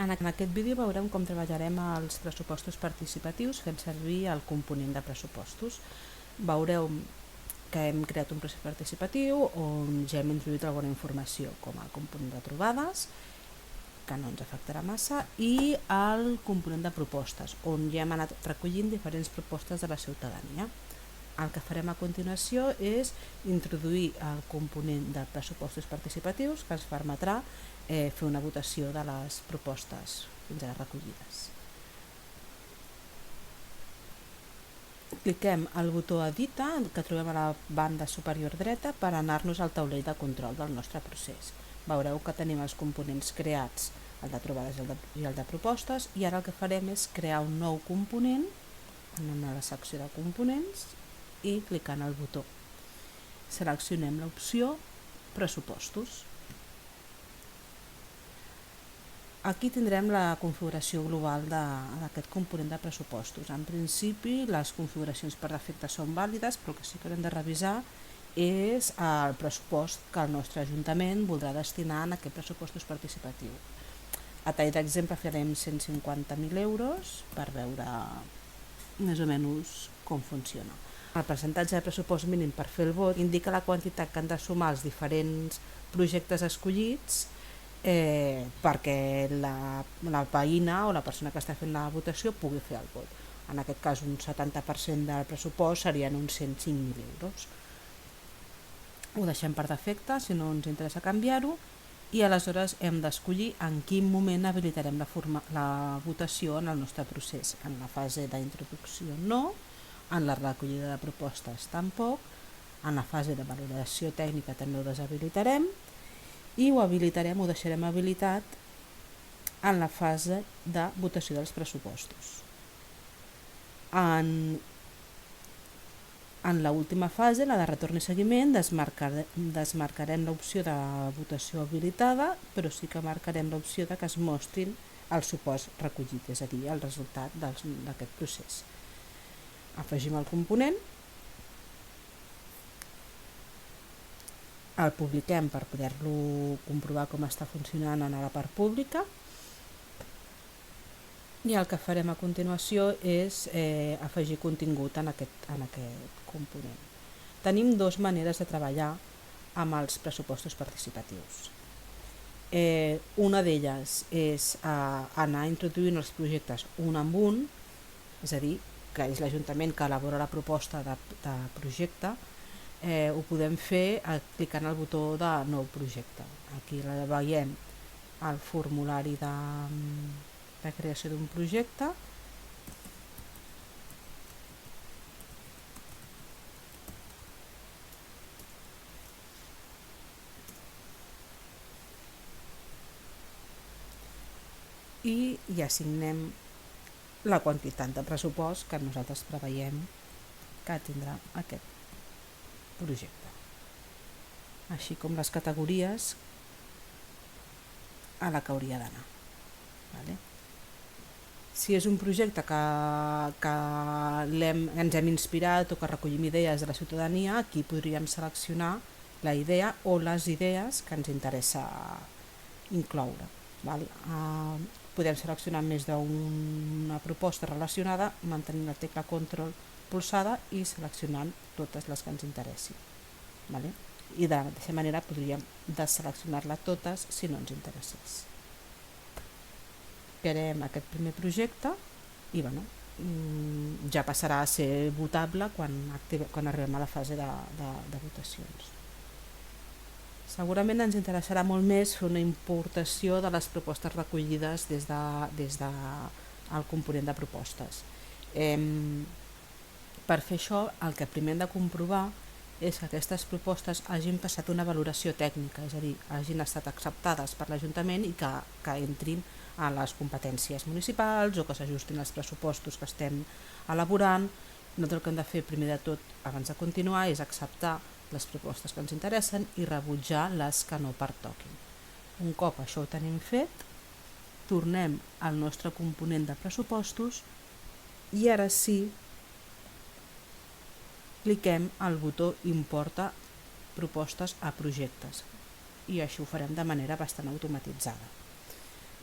En aquest vídeo veurem com treballarem els pressupostos participatius fent servir el component de pressupostos. Veureu que hem creat un procés participatiu on ja hem introduït alguna informació, com el component de trobades, que no ens afectarà massa, i el component de propostes, on ja hem anat recollint diferents propostes de la ciutadania. El que farem a continuació és introduir el component de pressupostos participatius que ens permetrà fer una votació de les propostes fins ara recollides. Cliquem al botó Edita, que trobem a la banda superior dreta, per anar-nos al taulell de control del nostre procés. Veureu que tenim els components creats, el de trobades i el de propostes, i ara el que farem és crear un nou component, anem a la secció de components i clicant al botó. Seleccionem l'opció Pressupostos. Aquí tindrem la configuració global d'aquest component de pressupostos. En principi, les configuracions per defecte són vàlides, però el que sí que haurem de revisar és el pressupost que el nostre Ajuntament voldrà destinar a aquest pressupostos participatiu. A tall d'exemple farem 150.000 euros per veure més o menys com funciona. El percentatge de pressupost mínim per fer el vot indica la quantitat que han de sumar els diferents projectes escollits perquè la veïna o la persona que està fent la votació pugui fer el vot. En aquest cas un 70% del pressupost serien uns 105.000 euros. Ho deixem per defecte si no ens interessa canviar-ho, i aleshores hem d'escollir en quin moment habilitarem la votació en el nostre procés. En la fase d'introducció no, en la recollida de propostes tampoc, en la fase de valoració tècnica també ho deshabilitarem, i ho deixarem habilitat en la fase de votació dels pressupostos. En l'última fase, la de retorn i seguiment, desmarcarem l'opció de votació habilitada, però sí que marcarem l'opció de que es mostrin els suports recollits, és a dir, el resultat d'aquest procés. Afegim el component, el publiquem per poder-lo comprovar com està funcionant en la part pública, i el que farem a continuació és afegir contingut en aquest component. Tenim dues maneres de treballar amb els pressupostos participatius. Una d'elles és anar introduint els projectes un amb un, és a dir, que és l'Ajuntament que elabora la proposta de projecte. Ho podem fer clicant al botó de nou projecte. Aquí veiem el formulari de creació d'un projecte, i hi assignem la quantitat de pressupost que nosaltres preveiem que tindrà aquest projecte, així com les categories a la que hauria d'anar. Si és un projecte que ens hem inspirat o que recollim idees de la ciutadania, aquí podríem seleccionar la idea o les idees que ens interessa incloure. Podem seleccionar més d'una proposta relacionada mantenint la tecla Control pulsada i seleccionant totes les que ens interessin. I de la mateixa manera podríem deseleccionar-la totes si no ens interessés. Creem aquest primer projecte i ja passarà a ser votable quan arribem a la fase de votacions. Segurament ens interessarà molt més fer una importació de les propostes recollides des del component de propostes. Per fer això, el que primer hem de comprovar és que aquestes propostes hagin passat una valoració tècnica, és a dir, hagin estat acceptades per l'Ajuntament i que entrin a les competències municipals o que s'ajustin als pressupostos que estem elaborant. Nosaltres el que hem de fer primer de tot, abans de continuar, és acceptar les propostes que ens interessen i rebutjar les que no pertoquin. Un cop això ho tenim fet, tornem al nostre component de pressupostos i ara sí cliquem al botó Importa propostes a projectes, i això ho farem de manera bastant automatitzada.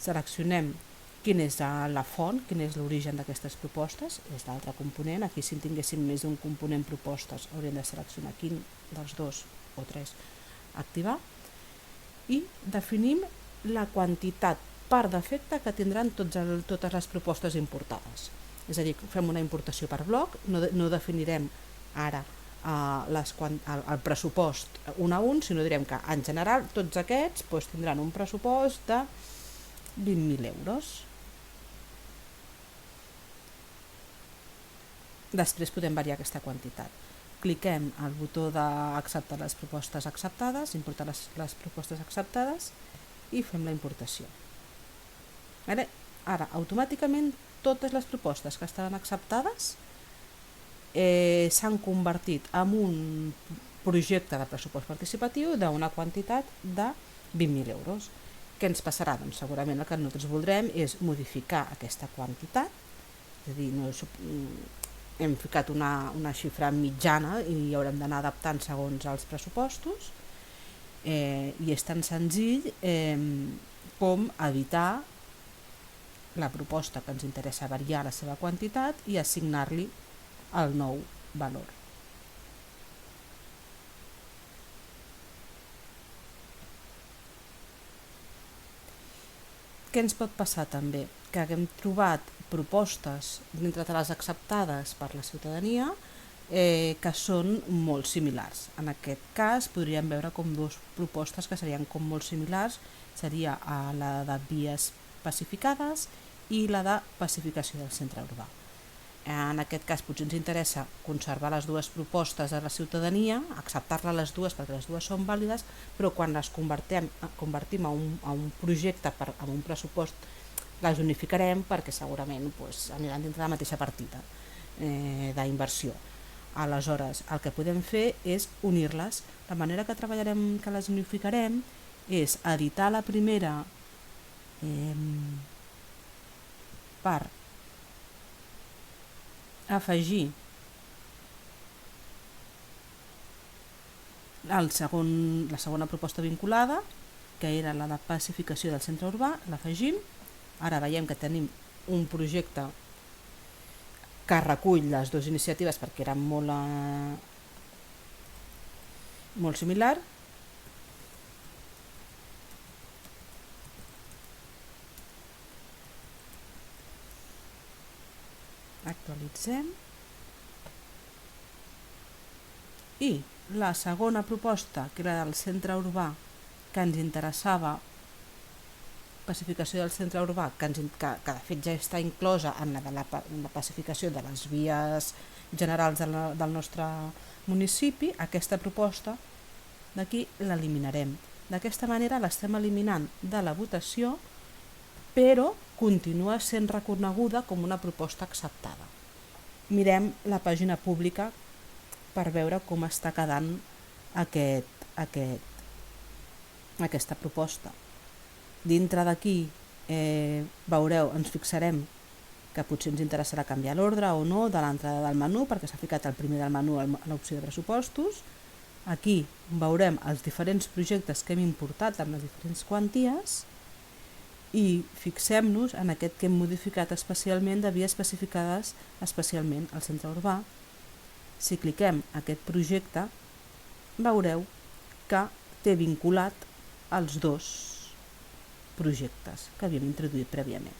seleccionem quina és la font, quin és l'origen d'aquestes propostes, és l'altre component. Aquí si en tinguéssim més d'un component propostes hauríem de seleccionar quin dels dos o tres activar, i definim la quantitat per defecte que tindran totes les propostes importades. És a dir, fem una importació per bloc, no definirem ara el pressupost un a un, sinó direm que en general tots aquests tindran un pressupost de 20.000 euros. Després podem variar aquesta quantitat. Cliquem al botó d'acceptar les propostes acceptades, importar les propostes acceptades i fem la importació. Ara, automàticament, totes les propostes que estaven acceptades s'han convertit en un projecte de pressupost participatiu d'una quantitat de 20.000 euros. Què ens passarà? Doncs segurament el que nosaltres voldrem és modificar aquesta quantitat, és a dir, hem ficat una xifra mitjana i haurem d'anar adaptant segons els pressupostos, i és tan senzill com evitar la proposta que ens interessa variar la seva quantitat i assignar-li el nou valor. Què ens pot passar també? Que haguem trobat propostes dintre de les acceptades per la ciutadania que són molt similars. En aquest cas podríem veure com dues propostes que serien com molt similars, seria la de vies pacificades i la de pacificació del centre urbà. En aquest cas potser ens interessa conservar les dues propostes de la ciutadania, acceptar-les les dues perquè les dues són vàlides, però quan les convertim a un projecte amb un pressupost les unificarem perquè segurament aniran dintre de la mateixa partida d'inversió. Aleshores, el que podem fer és unir-les. La manera que treballarem, que les unificarem, és editar la primera per afegir la segona proposta vinculada, que era la de pacificació del centre urbà, l'afegim. Ara veiem que tenim un projecte que recull les dues iniciatives perquè eren molt similar. Actualitzem. I la segona proposta, que era del centre urbà, que ens interessava, pacificació del centre urbà, que de fet ja està inclosa en la pacificació de les vies generals del nostre municipi, aquesta proposta d'aquí l'eliminarem. D'aquesta manera l'estem eliminant de la votació, però continua sent reconeguda com una proposta acceptada. Mirem la pàgina pública per veure com està quedant aquesta proposta. Dintre d'aquí veureu, ens fixarem que potser ens interessarà canviar l'ordre o no de l'entrada del menú, perquè s'ha ficat el primer del menú a l'opció de pressupostos. Aquí veurem els diferents projectes que hem importat amb les diferents quanties i fixem-nos en aquest que hem modificat especialment de vies pacificades, especialment al centre urbà. Si cliquem aquest projecte, veureu que té vinculat els dos projectes que havíem introduït prèviament.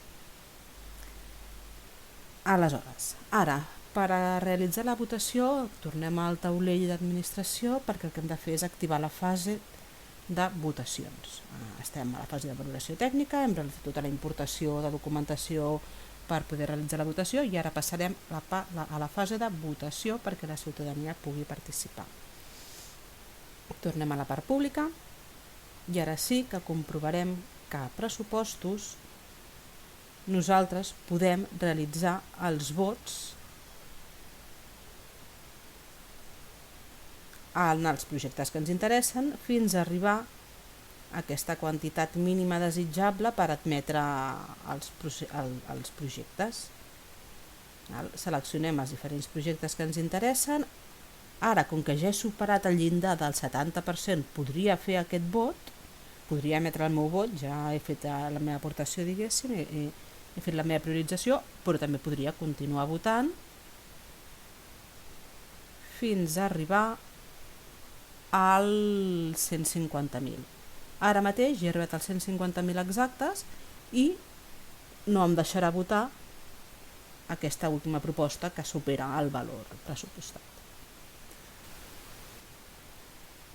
Aleshores, ara, per a realitzar la votació, tornem al taulell d'administració perquè el que hem de fer és activar la fase de votacions. Estem a la fase de valoració tècnica, hem realitzat tota la importació de documentació per poder realitzar la votació i ara passarem a la fase de votació perquè la ciutadania pugui participar. Tornem a la part pública i ara sí que comprovarem que a pressupostos nosaltres podem realitzar els vots en els projectes que ens interessen fins a arribar a aquesta quantitat mínima desitjable per admetre els projectes. Seleccionem els diferents projectes que ens interessen. Ara, com que ja he superat el llindar del 70%, podria fer aquest vot, podria emetre el meu vot, ja he fet la meva aportació, diguéssim, he fet la meva priorització, però també podria continuar votant fins a arribar als 150.000. Ara mateix he arribat als 150.000 exactes i no em deixarà votar aquesta última proposta que supera el valor pressupostat.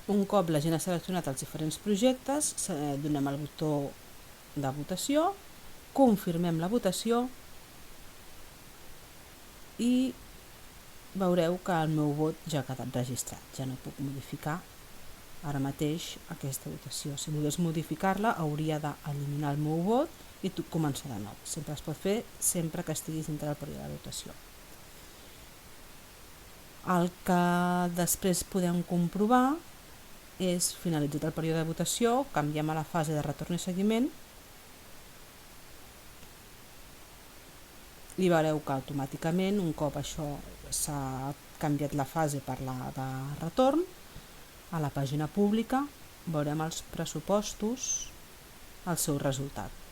Un cop la gent ha seleccionat els diferents projectes, donem el botó de votació, confirmem la votació i veureu que el meu vot ja ha quedat registrat. Ja no puc modificar ara mateix aquesta votació. Si volgués modificar-la hauria d'eliminar el meu vot i començar de nou. Sempre es pot fer sempre que estiguis dintre del període de votació. El que després podem comprovar és, finalitzat el període de votació, canviem a la fase de retorn i seguiment i veureu que automàticament, un cop això s'ha canviat la fase per la de retorn, a la pàgina pública veurem els pressupostos, el seu resultat.